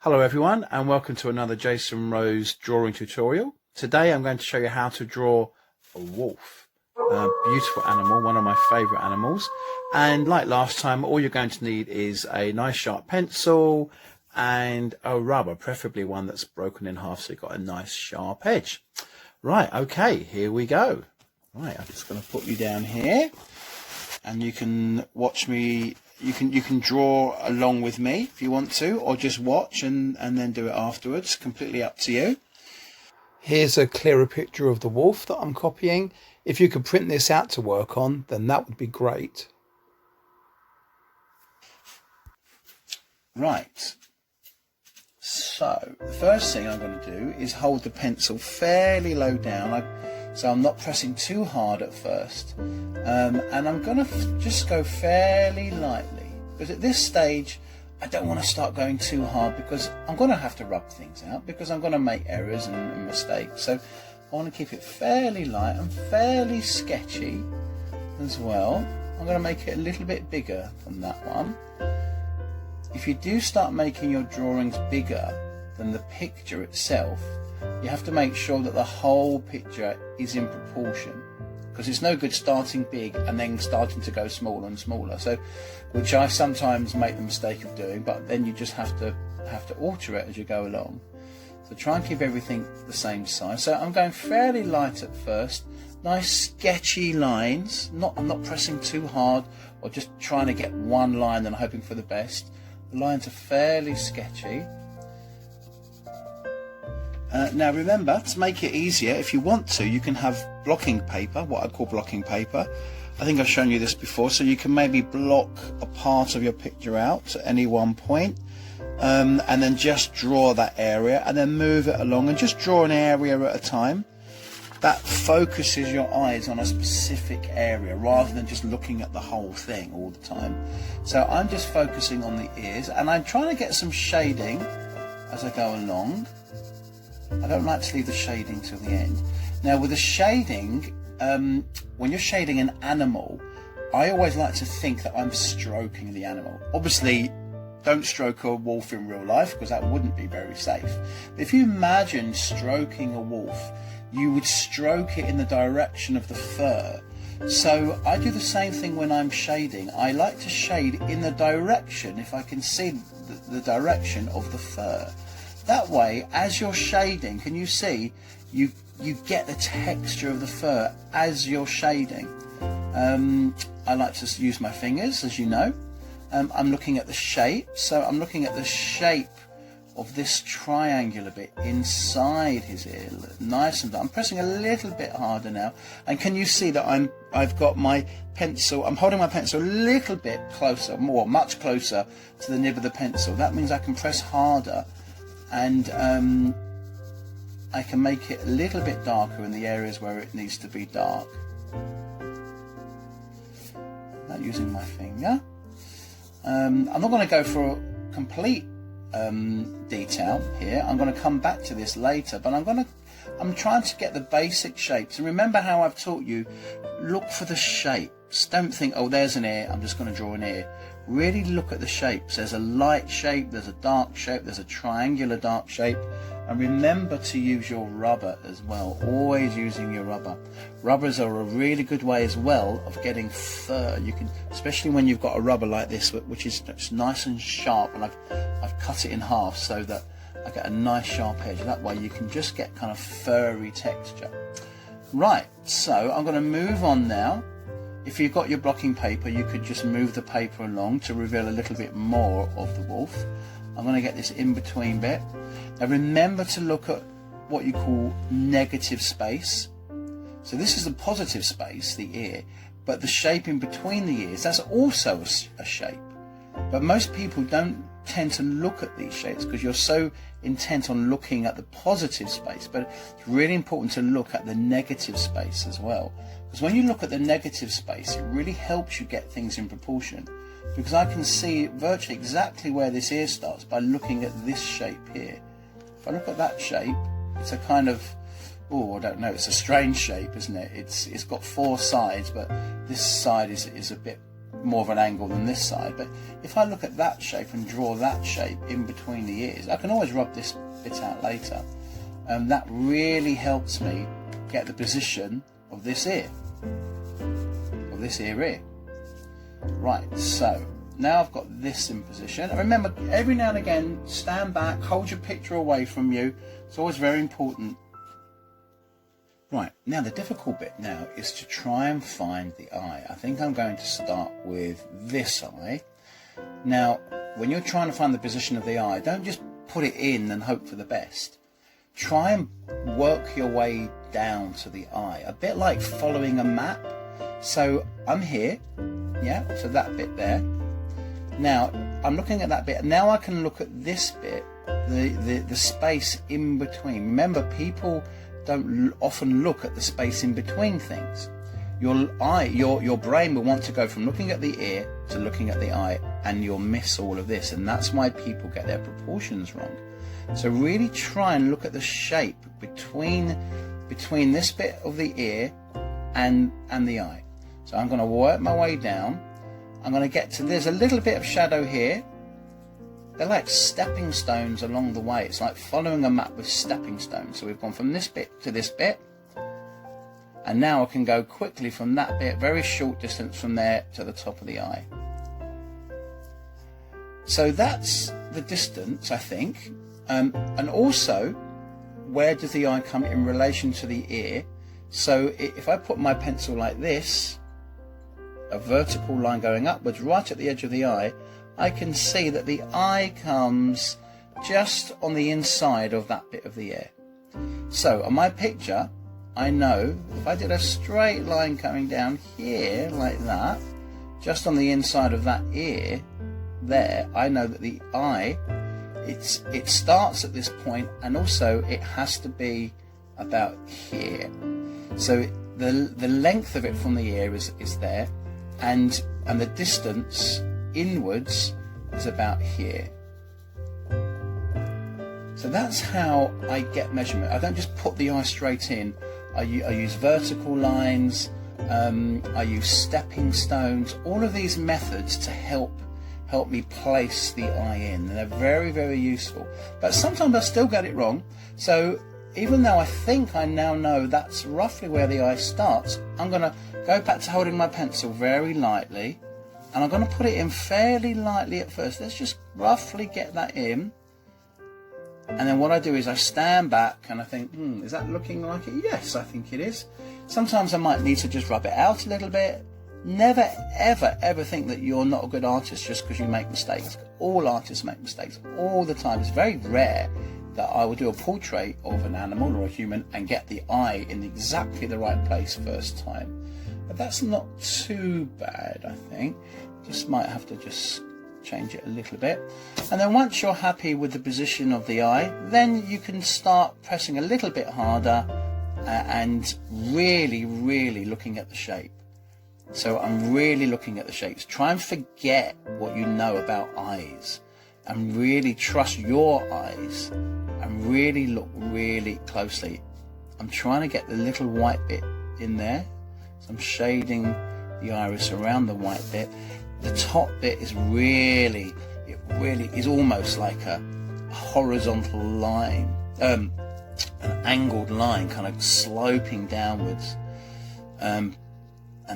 Hello everyone and welcome to another Jason Rose drawing tutorial. Today I'm going to show you how to draw a wolf, a beautiful animal, one of my favourite animals. And like last time, all you're going to need is a nice sharp pencil and a rubber, preferably one that's broken in half so you've got a nice sharp edge. Right, okay, here we go. Right, I'm just going to put you down here and you can watch me. You can draw along with me if you want to, or just watch and then do it afterwards. Completely up to you. Here's a clearer picture of the wolf that I'm copying. If you could print this out to work on, then that would be great. Right. So the first thing I'm going to do is hold the pencil fairly low down. So I'm not pressing too hard at first, and I'm going to just go fairly lightly, because at this stage I don't want to start going too hard because I'm going to have to rub things out, because I'm going to make errors and mistakes. So I want to keep it fairly light and fairly sketchy as well. I'm going to make it a little bit bigger than that one. If you do start making your drawings bigger than the picture itself, you have to make sure that the whole picture is in proportion, because it's no good starting big and then starting to go smaller and smaller. So, which I sometimes make the mistake of doing, but then you just have to alter it as you go along. So try and keep everything the same size. So I'm going fairly light at first, nice sketchy lines. I'm not pressing too hard or just trying to get one line and hoping for the best. The lines are fairly sketchy. Now remember, to make it easier, if you want to, you can have blocking paper, what I call blocking paper. I think I've shown you this before, so you can maybe block a part of your picture out at any one point, and then just draw that area and then move it along and just draw an area at a time. That focuses your eyes on a specific area rather than just looking at the whole thing all the time. So I'm just focusing on the ears, and I'm trying to get some shading as I go along. I don't like to leave the shading till the end. Now with the shading, when you're shading an animal, I always like to think that I'm stroking the animal. Obviously, don't stroke a wolf in real life, because that wouldn't be very safe. But if you imagine stroking a wolf, you would stroke it in the direction of the fur. So I do the same thing when I'm shading. I like to shade in the direction, if I can see the direction of the fur. That way, as you're shading, can you see, you get the texture of the fur as you're shading. I like to use my fingers, as you know. I'm looking at the shape, so I'm looking at the shape of this triangular bit inside his ear, nice and dark. I'm pressing a little bit harder now, and can you see that I've got my pencil, I'm holding my pencil a little bit closer, much closer to the nib of the pencil. That means I can press harder, and I can make it a little bit darker in the areas where it needs to be dark. Not using my finger. I'm not going to go for complete detail here. I'm going to come back to this later, but I'm trying to get the basic shapes. And remember how I've taught you, look for the shapes. Don't think, oh, there's an ear, I'm just going to draw an ear. Really look at the shapes. There's a light shape, there's a dark shape, there's a triangular dark shape. And remember to use your rubber as well, always using your rubber. Rubbers are a really good way as well of getting fur. You can, especially when you've got a rubber like this, which is nice and sharp, and I've cut it in half so that I get a nice sharp edge. That way you can just get kind of furry texture. Right, so I'm going to move on now. If you've got your blocking paper, you could just move the paper along to reveal a little bit more of the wolf. I'm going to get this in between bit. Now remember to look at what you call negative space. So this is the positive space, the ear, but the shape in between the ears, that's also a shape. But most people don't tend to look at these shapes because you're so intent on looking at the positive space, but it's really important to look at the negative space as well. Because when you look at the negative space, it really helps you get things in proportion. Because I can see virtually exactly where this ear starts by looking at this shape here. If I look at that shape, it's a kind of, oh, I don't know, it's a strange shape, isn't it? It's got four sides, but this side is a bit more of an angle than this side, but if I look at that shape and draw that shape in between the ears, I can always rub this bit out later, and that really helps me get the position of this ear, here. Right, so now I've got this in position. And remember, every now and again, stand back, hold your picture away from you. It's always very important. Right, now the difficult bit now is to try and find the eye. I think I'm going to start with this eye. Now, when you're trying to find the position of the eye, don't just put it in and hope for the best. Try and work your way down to the eye, a bit like following a map. So I'm here, yeah, so that bit there. Now I'm looking at that bit. Now I can look at this bit, the space in between. Remember, people don't often look at the space in between things. Your brain will want to go from looking at the ear to looking at the eye, and you'll miss all of this, and that's why people get their proportions wrong. So really try and look at the shape between this bit of the ear and the eye. So I'm going to work my way down. I'm going to get to, there's a little bit of shadow here. They're like stepping stones along the way. It's like following a map with stepping stones. So we've gone from this bit to this bit. And now I can go quickly from that bit, very short distance from there to the top of the eye. So that's the distance, I think. And also, where does the eye come in relation to the ear? So if I put my pencil like this, a vertical line going upwards right at the edge of the eye, I can see that the eye comes just on the inside of that bit of the ear. So on my picture, I know if I did a straight line coming down here like that, just on the inside of that ear there, I know that the eye, it starts at this point, and also it has to be about here. So the length of it from the ear is there, and the distance inwards is about here. So that's how I get measurement. I don't just put the eye straight in. I use vertical lines, I use stepping stones, all of these methods to help me place the eye in, and they're very, very useful. But sometimes I still get it wrong. So even though I think I now know that's roughly where the eye starts, I'm going to go back to holding my pencil very lightly, and I'm going to put it in fairly lightly at first. Let's just roughly get that in. And then what I do is I stand back and I think, is that looking like it? Yes, I think it is. Sometimes I might need to just rub it out a little bit. Never, ever, ever think that you're not a good artist just because you make mistakes. All artists make mistakes all the time. It's very rare that I will do a portrait of an animal or a human and get the eye in exactly the right place first time. But that's not too bad, I think. Just might have to just change it a little bit. And then once you're happy with the position of the eye, then you can start pressing a little bit harder and really, really looking at the shape. So I'm really looking at the shapes. Try and forget what you know about eyes and really trust your eyes and really look really closely. I'm trying to get the little white bit in there. So I'm shading the iris around the white bit. The top bit is really, it really is almost like a horizontal line, an angled line kind of sloping downwards. And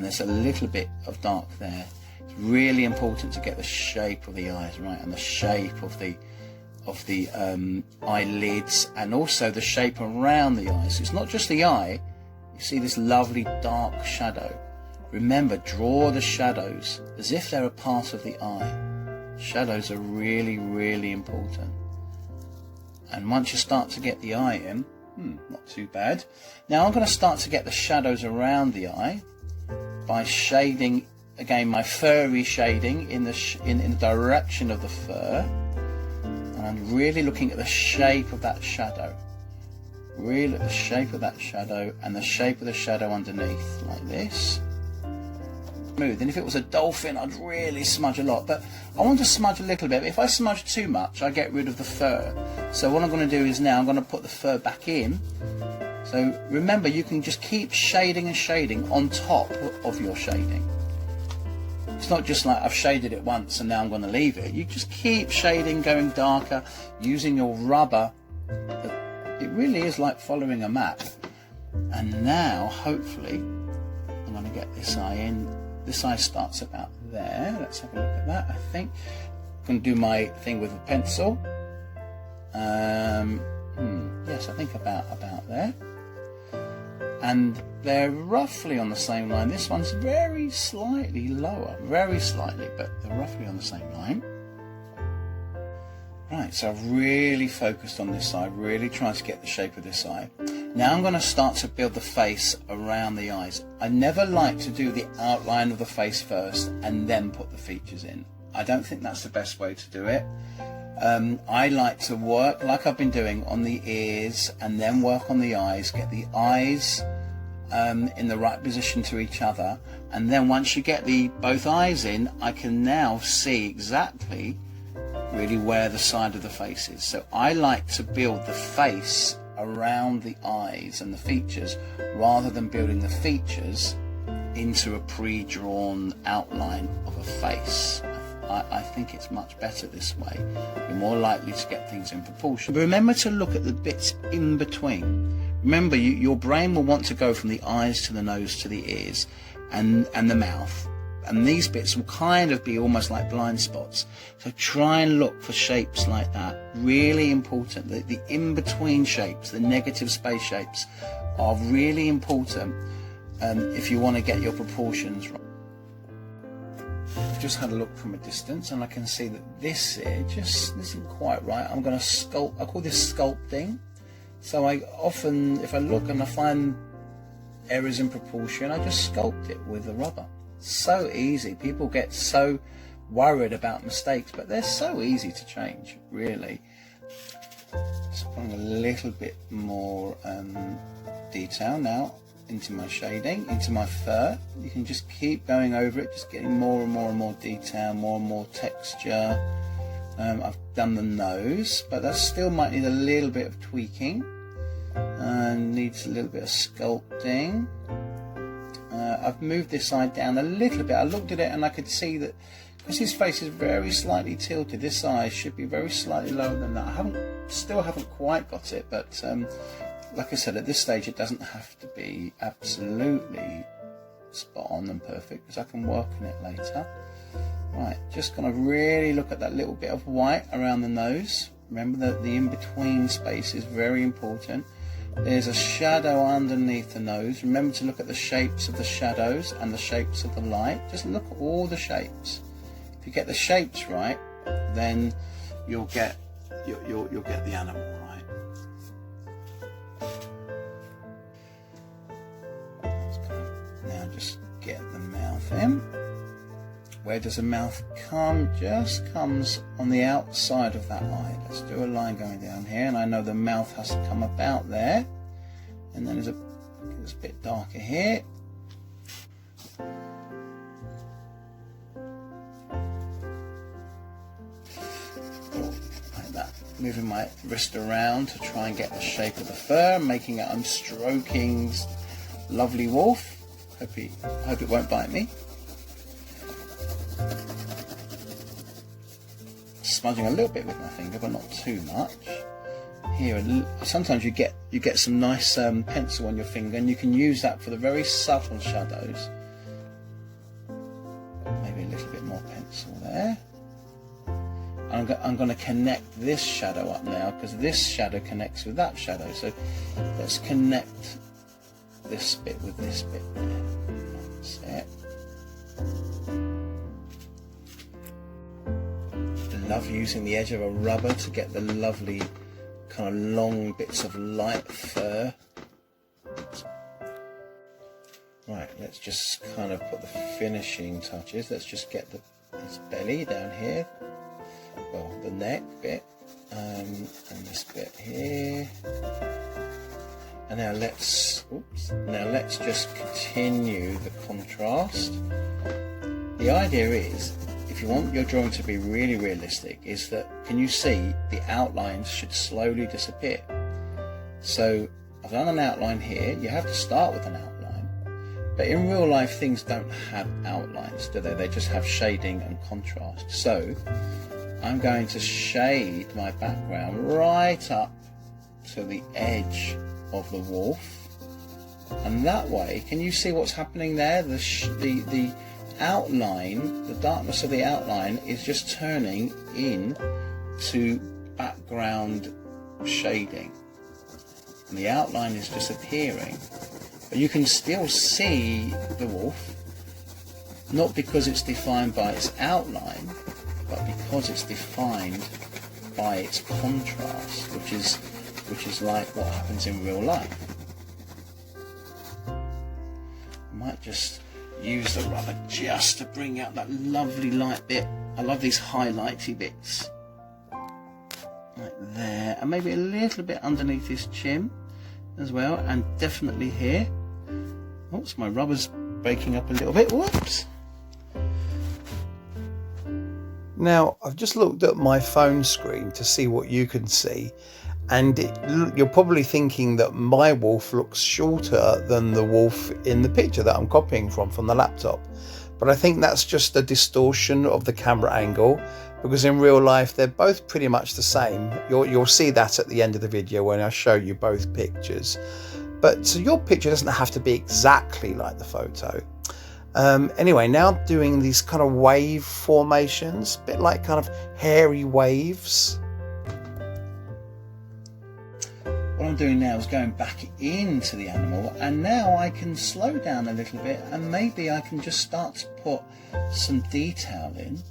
there's a little bit of dark there. It's really important to get the shape of the eyes right, and the shape of the eyelids, and also the shape around the eyes. It's not just the eye. You see this lovely dark shadow. Remember, draw the shadows as if they're a part of the eye. Shadows are really, really important. And once you start to get the eye in, not too bad. Now I'm going to start to get the shadows around the eye by shading, again, my furry shading in the direction of the fur. And I'm really looking at the shape of that shadow. Really at the shape of that shadow and the shape of the shadow underneath, like this. Smooth. And if it was a dolphin, I'd really smudge a lot, but I want to smudge a little bit. If I smudge too much, I get rid of the fur. So what I'm going to do is now I'm going to put the fur back in. So remember, you can just keep shading and shading on top of your shading. It's not just like I've shaded it once and now I'm going to leave it. You just keep shading, going darker, using your rubber. It really is like following a map. And now, hopefully, I'm going to get this eye in. This eye starts about there. Let's have a look at that, I think. I'm going to do my thing with a pencil. Yes, I think about there. And they're roughly on the same line. This one's very slightly lower, very slightly, but they're roughly on the same line. Right, so I've really focused on this eye, really trying to get the shape of this eye. Now I'm going to start to build the face around the eyes. I never like to do the outline of the face first and then put the features in. I don't think that's the best way to do it. I like to work like I've been doing on the ears and then work on the eyes, get the eyes in the right position to each other, and then once you get both eyes in, I can now see exactly really where the side of the face is. So I like to build the face around the eyes and the features rather than building the features into a pre-drawn outline of a face. I think it's much better this way. You're more likely to get things in proportion. But remember to look at the bits in between. Remember, your brain will want to go from the eyes to the nose to the ears and the mouth. And these bits will kind of be almost like blind spots. So try and look for shapes like that. Really important. The in-between shapes, the negative space shapes, are really important if you want to get your proportions right. I've just had a look from a distance and I can see that this here just isn't quite right. I'm going to sculpt. I call this sculpting. So I often, if I look and I find errors in proportion, I just sculpt it with the rubber. So easy. People get so worried about mistakes, but they're so easy to change, really. Just putting a little bit more detail now into my shading, into my fur. You can just keep going over it, just getting more and more and more detail, more and more texture. I've done the nose, but that still might need a little bit of tweaking and needs a little bit of sculpting. I've moved this side down a little bit. I looked at it and I could see that because his face is very slightly tilted, this eye should be very slightly lower than that. I still haven't quite got it, but like I said, at this stage it doesn't have to be absolutely spot on and perfect because I can work on it later. Right, just going to really look at that little bit of white around the nose. Remember that the in-between space is very important. There's a shadow underneath the nose. Remember to look at the shapes of the shadows and the shapes of the light. Just look at all the shapes. If you get the shapes right, then you'll get the animal right. Now just get the mouth in. Where does the mouth come? Just comes on the outside of that eye. Let's do a line going down here, and I know the mouth has to come about there. And then it's a bit darker here. Like that. Moving my wrist around to try and get the shape of the fur, making it I'm stroking lovely wolf. Hope it won't bite me. Smudging a little bit with my finger, but not too much. Here, sometimes you get some nice pencil on your finger, and you can use that for the very subtle shadows. Maybe a little bit more pencil there. I'm going to connect this shadow up now because this shadow connects with that shadow. So let's connect this bit with this bit there. That's it. Love using the edge of a rubber to get the lovely kind of long bits of light fur. Right, let's just kind of put the finishing touches. Let's just get this belly down here, well, the neck bit, and this bit here. And now let's just continue the contrast. The idea is, if you want your drawing to be really realistic, is that, can you see the outlines should slowly disappear? So I've done an outline here. You have to start with an outline, But in real life, things don't have outlines, do they? They just have shading and contrast. So I'm going to shade my background right up to the edge of the wolf. And that way, can you see what's happening there? The outline, the darkness of the outline is just turning in to background shading. And the outline is disappearing. But you can still see the wolf, not because it's defined by its outline, but because it's defined by its contrast, which is like what happens in real life. I might just use the rubber just to bring out that lovely light bit. I love these highlighty bits. Like there, and maybe a little bit underneath his chin as well, and definitely here. Oops, my rubber's breaking up a little bit. Whoops. Now, I've just looked at my phone screen to see what you can see, and you're probably thinking that my wolf looks shorter than the wolf in the picture that I'm copying from the laptop. But I think that's just a distortion of the camera angle, because in real life they're both pretty much the same. You'll see that at the end of the video when I show you both pictures. But so your picture doesn't have to be exactly like the photo. Anyway, now doing these kind of wave formations, a bit like kind of hairy waves. What I'm doing now is going back into the animal, and now I can slow down a little bit, and maybe I can just start to put some detail in.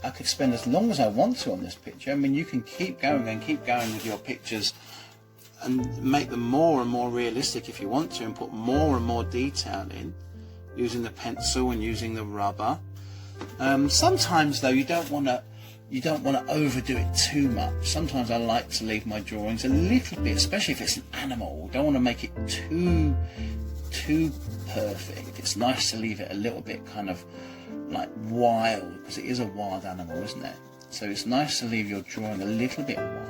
I could spend as long as I want to on this picture. I mean, you can keep going and keep going with your pictures and make them more and more realistic if you want to, and put more and more detail in using the pencil and using the rubber. Sometimes though, you don't want to overdo it too much. Sometimes I like to leave my drawings a little bit, especially if it's an animal. Don't want to make it too perfect. It's nice to leave it a little bit kind of like wild, because it is a wild animal, isn't it? So it's nice to leave your drawing a little bit wild.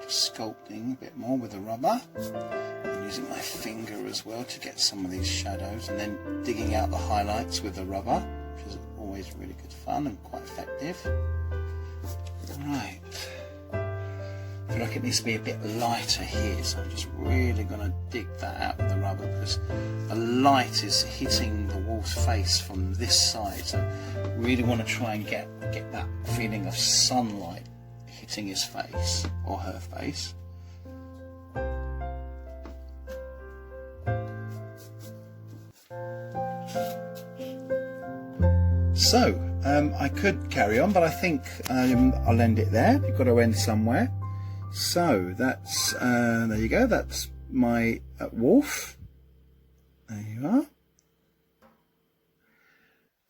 Sculpting a bit more with the rubber, and using my finger as well to get some of these shadows, and then digging out the highlights with the rubber, which is always really good fun and quite effective. Right, I feel like it needs to be a bit lighter here, so I'm just really going to dig that out with the rubber, because the light is hitting the wolf's face from this side, so I really want to try and get that feeling of sunlight hitting his face, or her face. So, I could carry on, but I think I'll end it there. You've got to end somewhere. So, that's, there you go, that's my wolf. There you are.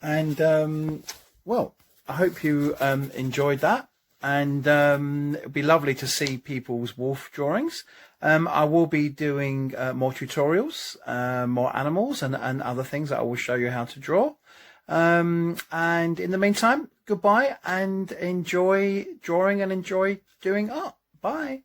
And, well, I hope you enjoyed that. And it'll be lovely to see people's wolf drawings. I will be doing more tutorials, more animals and other things that I will show you how to draw. And in the meantime, goodbye, and enjoy drawing and enjoy doing art. Bye.